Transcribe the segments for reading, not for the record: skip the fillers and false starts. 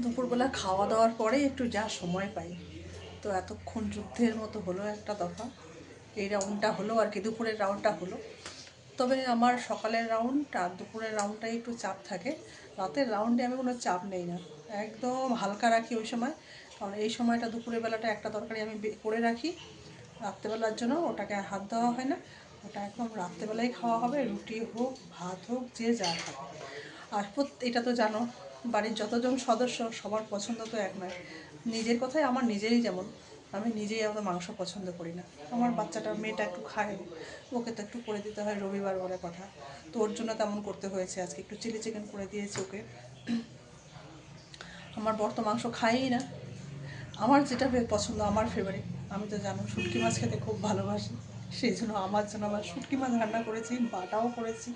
দুপুরবেলা খাওয়া দাওয়ার পরে একটু যা সময় পাই, তো এতক্ষণ যুদ্ধের মতো হলো একটা দফা। এই রাউন্ডটা হলো আর কি, দুপুরের রাউন্ডটা হলো। তবে আমার সকালের রাউন্ড আর দুপুরের রাউন্ডটাই একটু চাপ থাকে। রাতের রাউন্ডে আমি কোনো চাপ নেই না, একদম হালকা রাখি ওই সময়। কারণ এই সময়টা দুপুরের বেলাটা একটা তরকারি আমি করে রাখি রাত্রেবেলার জন্য, ওটাকে আর হাত দেওয়া হয় না। ওটা একদম রাত্রেবেলাই খাওয়া হবে, রুটি হোক ভাত হোক যে যা খাবে। আর এটা তো জানো, বাড়ির যতজন সদস্য সবার পছন্দ তো এক নয়। নিজের কথাই আমার নিজেরই, যেমন আমি নিজেই অত মাংস পছন্দ করি না। আমার বাচ্চাটা মেয়েটা একটু খায়, ওকে তো একটু করে দিতে হয়, রবিবার বলে কথা। তো ওর জন্য তেমন করতে হয়েছে, আজকে একটু চিলি চিকেন করে দিয়েছি ওকে। আমার বর তো মাংস খায়ই না। আমার যেটা পছন্দ, আমার ফেভারিট, আমি তো জানো শুটকি মাছ খেতে খুব ভালোবাসি। সেই জন্য আবার শুটকি মাছ রান্না করেছি, বাটাও করেছি।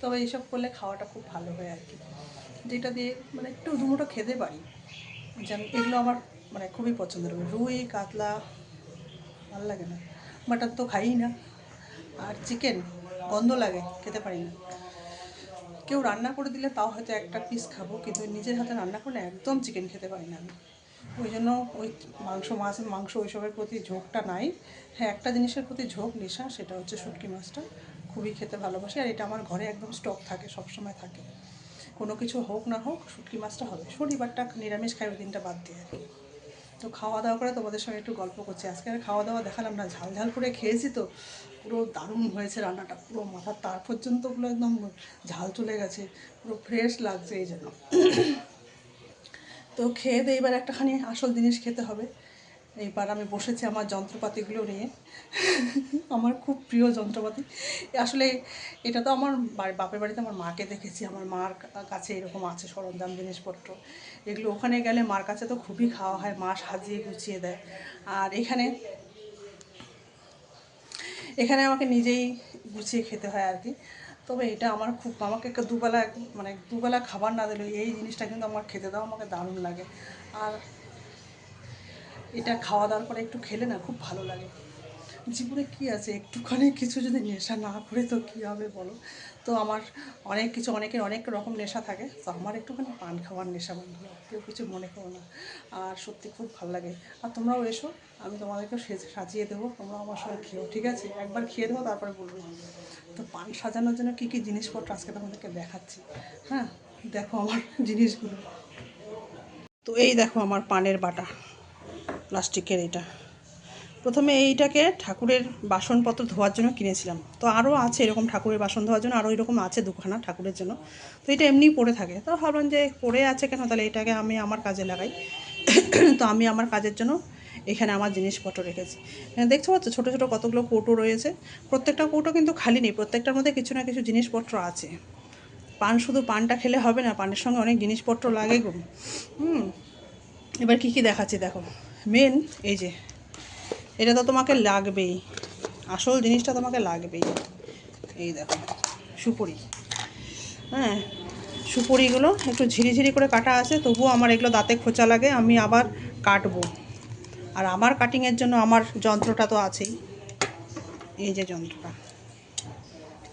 তবে এইসব করলে খাওয়াটা খুব ভালো হয় আর কি, যেটা দিয়ে মানে একটু দুমুটো খেতে পারি। যেন এগুলো আমার মানে খুবই পছন্দের। রুই কাতলা ভালো লাগে না, মাটন তো খাইই না। আর চিকেন গন্ধ লাগে, খেতে পারি না। কেউ রান্না করে দিলে তাও হয়তো একটা পিস খাবো, কিন্তু নিজের হাতে রান্না করলে একদম চিকেন খেতে পারি না আমি। ওই জন্য ওই মাংস ওইসবের প্রতি ঝোঁকটা নাই। হ্যাঁ, একটা জিনিসের প্রতি ঝোঁক নেশা, সেটা হচ্ছে শুটকি মাছটা খুবই খেতে ভালোবাসি। আর এটা আমার ঘরে একদম স্টক থাকে, সবসময় থাকে। কোনো কিছু হোক না হোক শুটকি মাছটা হবে। শনিবারটা নিরামিষ খাই, ওই দিনটা বাদ দিয়ে আর কি। তো খাওয়া দাওয়া করে তোমাদের সঙ্গে একটু গল্প করছি। আজকে আর খাওয়া দাওয়া দেখালাম না, ঝাল ঝাল করে খেয়েছি তো। পুরো দারুণ হয়েছে রান্নাটা, পুরো মাথার তার পর্যন্ত পুরো একদম ঝাল চলে গেছে, পুরো ফ্রেশ লাগছে এই জন্য। তো খেয়ে দিয়ে এবার একটাখানি আসল জিনিস খেতে হবে। এইবার আমি বসেছি আমার যন্ত্রপাতিগুলো নিয়ে। আমার খুব প্রিয় যন্ত্রপাতি আসলে। এটা তো আমার বাপের বাড়িতে আমার মাকে দেখেছি, আমার মার কাছে এরকম আছে সরঞ্জাম জিনিসপত্র। এগুলো ওখানে গেলে মার কাছে তো খুবই খাওয়া হয়, মা সাজিয়ে গুছিয়ে দেয়। আর এখানে এখানে আমাকে নিজেই গুছিয়ে খেতে হয় আর কি। তবে এটা আমার খুব, আমাকে দুবেলা মানে দুবেলা খাবার না দিলেও এই জিনিসটা কিন্তু আমার খেতে দাও আমাকে দারুণ লাগে। আর এটা খাওয়া দাওয়ার পরে একটু খেলে না খুব ভালো লাগে। জীবনে কি আছে, একটুখানি কিছু যদি নেশা না করে তো কী হবে বলো। তো আমার অনেক কিছু, অনেকের অনেক রকম নেশা থাকে, তো আমার একটুখানি পান খাওয়ার নেশা, বন্ধুরা কেউ কিছু মনে করো না। আর সত্যি খুব ভালো লাগে। আর তোমরাও এসো, আমি তোমাদেরকেও সাজিয়ে দেবো, তোমরাও আমার সঙ্গে খেও, ঠিক আছে? একবার খেয়ে দেবো তারপরে বলবো। তো পান সাজানোর জন্য কী কী জিনিসপত্র আজকে তোমাদেরকে দেখাচ্ছি। হ্যাঁ, দেখো আমার জিনিসগুলো। তো এই দেখো আমার পানের বাটা, প্লাস্টিকের এটা। প্রথমে এইটাকে ঠাকুরের বাসনপত্র ধোয়ার জন্য কিনেছিলাম, তো আরও আছে এরকম ঠাকুরের বাসন ধোয়ার জন্য, আরও এরকম আছে দুখানা ঠাকুরের জন্য। তো এটা এমনিই পড়ে থাকে, তো ভাবলাম যে পড়ে আছে কেন, তাহলে এটাকে আমি আমার কাজে লাগাই। তো আমি আমার কাজের জন্য এখানে আমার জিনিসপত্র রেখেছি। এখানে দেখতে পাচ্ছ ছোটো ছোটো কতগুলো কৌটো রয়েছে। প্রত্যেকটা কৌটো কিন্তু খালি নেই, প্রত্যেকটার মধ্যে কিছু না কিছু জিনিসপত্র আছে। শুধু পানটা খেলে হবে না, পানের সঙ্গে অনেক জিনিসপত্র লাগে গো। এবার কী কী দেখাচ্ছি দেখো। মেন এই যে, এটা তো তোমাকে লাগবেই, আসল জিনিসটা তোমাকে লাগবেই। এই দেখো সুপুরি। হ্যাঁ, সুপুরিগুলো একটু ঝিরিঝিরি করে কাটা আছে, তবুও আমার এগুলো দাঁতে খোঁচা লাগে, আমি আবার কাটবো। আর আমার কাটিংয়ের জন্য আমার যন্ত্রটা তো আছেই, এই যে যন্ত্রটা।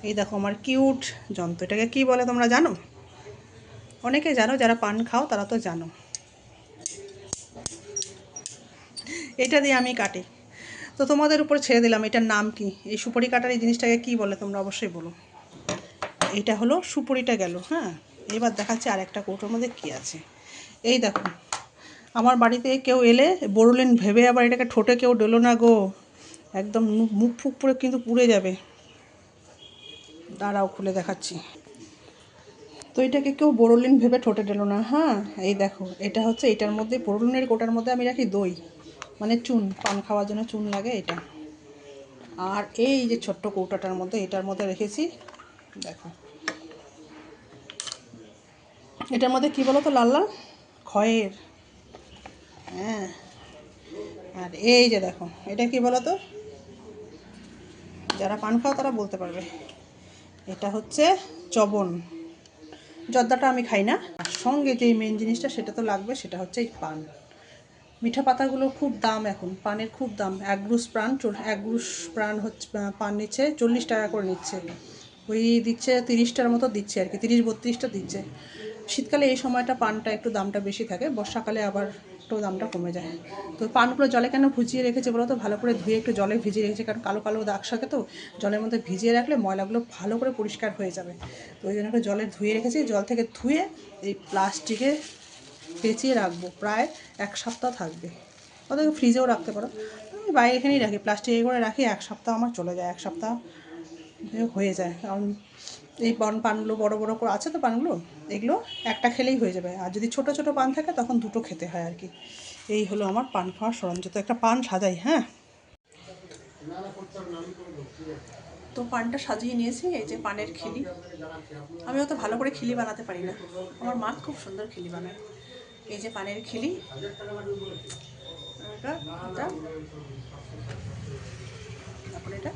এই দেখো আমার কিউট যন্ত্র, এটাকে কী বলে তোমরা জানো? অনেকে জানো, যারা পান খাও তারা তো জানো। এটা দিয়ে আমি কাটি। তো তোমাদের উপর ছেড়ে দিলাম, এটার নাম কি, এই সুপুরি কাটার এই জিনিসটাকে কী বলে তোমরা অবশ্যই বলো। এটা হলো সুপুরিটা গেল। হ্যাঁ, এবার দেখাচ্ছি আর একটা কৌটোর মধ্যে কী আছে। এই দেখো, আমার বাড়িতে কেউ এলে বড়লেন ভেবে আবার এটাকে ঠোঁটে কেউ ডেলো না গো, একদম মুখ ফুক পুড়ে কিন্তু পুড়ে যাবে। দাঁড়াও খুলে দেখাচ্ছি। তো এটাকে কেউ বড়লিন ভেবে ঠোঁটে ডেলো না। হ্যাঁ, এই দেখো, এটা হচ্ছে এটার মধ্যে বড়লিনের কোটার মধ্যে আমি রাখি দই, মানে চুন, পান খাওয়ার জন্য চুন লাগে এটা। আর এই যে ছোট্ট কৌটাটার মধ্যে, এটার মধ্যে রেখেছি দেখো, এটার মধ্যে কী বলো তো, লাল লাল খয়ের। হ্যাঁ, আর এই যে দেখো, এটা কি বলো তো, যারা পান খাও তারা বলতে পারবে। এটা হচ্ছে চবন। জর্দাটা আমি খাই না। আর সঙ্গে যেই মেন জিনিসটা সেটা তো লাগবে, সেটা হচ্ছে এই পান। মিঠা পাতাগুলো খুব দাম এখন, পানের খুব দাম। এক গ্রুস প্রাণ হচ্ছে পান নিচ্ছে 40 টাকা করে নিচ্ছে। ওই দিচ্ছে 30টার মতো দিচ্ছে আর কি, 30-32টা দিচ্ছে। শীতকালে এই সময়টা পানটা একটু দামটা বেশি থাকে, বর্ষাকালে আবার একটু দামটা কমে যায়। তো পানগুলো জলে কেন ভিজিয়ে রেখেছে বলো তো? ভালো করে ধুয়ে একটু জলে ভিজিয়ে রেখেছে, কারণ কালো কালো দাগ থাকে তো, জলের মধ্যে ভিজিয়ে রাখলে ময়লাগুলো ভালো করে পরিষ্কার হয়ে যাবে। তো ওই জন্য একটু জলে ধুয়ে রেখেছি, জল থেকে ধুয়ে এই প্লাস্টিকে পেঁচিয়ে রাখবো, প্রায় 1 সপ্তাহ থাকবে। ওদেরকে ফ্রিজেও রাখতে পারো, আমি বাইরে এখানেই রাখি, প্লাস্টিকে করে রাখি, 1 সপ্তাহ আমার চলে যায়, 1 সপ্তাহ হয়ে যায়। কারণ এই পানগুলো বড় বড় করে আছে তো পানগুলো, এগুলো একটা খেলেই হয়ে যাবে, আর যদি ছোট ছোট পান থাকে তখন দুটো খেতে হয় আর কি। এই হলো আমার পান খাওয়ার সরঞ্জাম। তো একটা পান সাজাই, হ্যাঁ। তো পানটা সাজিয়ে নিয়েছি, এই যে পানের খিলি। আমি অত ভালো করে খিলি বানাতে পারি না, আমার মা খুব সুন্দর খিলি বানায়। এই যে পানের খিলি, এটা এটা, তারপরে এটা।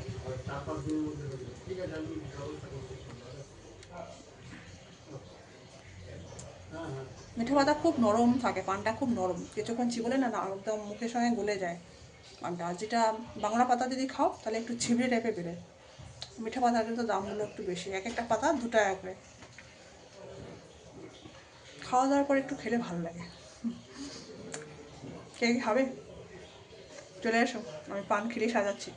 মিঠা পাতা খুব নরম থাকে, পানটা খুব নরম, কিছুক্ষণ চিবোলে না না একদম মুখের সঙ্গে গলে যায় পানটা। আর যেটা বাংলা পাতা যদি খাও তাহলে একটু ছিবড়ে টাইপের বেরোয়। মিঠা পাতার কিন্তু দামগুলো একটু বেশি, এক একটা পাতা 2 টাকা করে। খাওয়া দাওয়ার পর একটু খেলে ভালো লাগে। কে খাবে? চলে এসো, আমি পান খিলি সাজাচ্ছি।